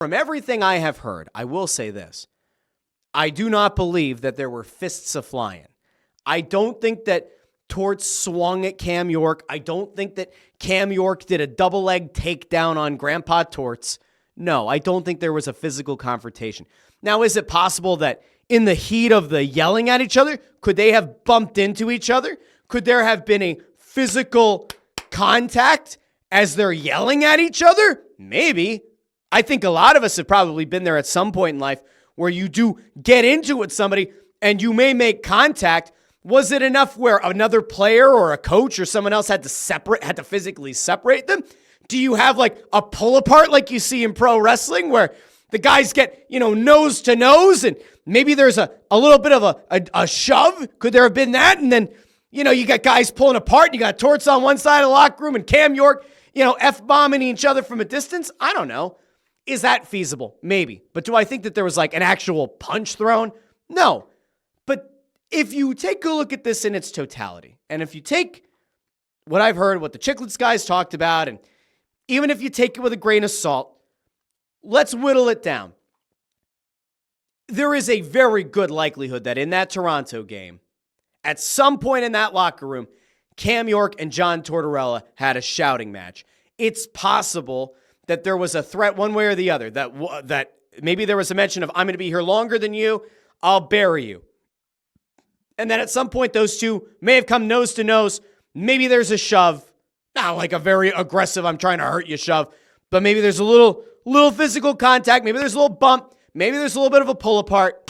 From everything I have heard, I will say this. I do not believe that there were fists a-flying. I don't think that Torts swung at Cam York. I don't think that Cam York did a double-leg takedown on Grandpa Torts. No, I don't think there was a physical confrontation. Now, is it possible that in the heat of the yelling at each other, could they have bumped into each other? Could there have been a physical contact as they're yelling at each other? Maybe. I think a lot of us have probably been there at some point in life where you do get into it with somebody and you may make contact. Was it enough where another player or a coach or someone else had to physically separate them? Do you have like a pull apart like you see in pro wrestling where the guys get, nose to nose and maybe there's a little bit of a shove? Could there have been that? And then, you got guys pulling apart and you got Torts on one side of the locker room and Cam York, F-bombing each other from a distance? I don't know. Is that feasible? Maybe. But do I think that there was like an actual punch thrown? No. But if you take a look at this in its totality, and if you take what I've heard, what the Chicklets guys talked about, and even if you take it with a grain of salt, let's whittle it down. There is a very good likelihood that in that Toronto game, at some point in that locker room, Cam York and John Tortorella had a shouting match. It's possible that there was a threat one way or the other, that maybe there was a mention of, I'm going to be here longer than you, I'll bury you. And then at some point, those two may have come nose to nose. Maybe there's a shove, not like a very aggressive, I'm trying to hurt you shove, but maybe there's a little physical contact. Maybe there's a little bump. Maybe there's a little bit of a pull apart.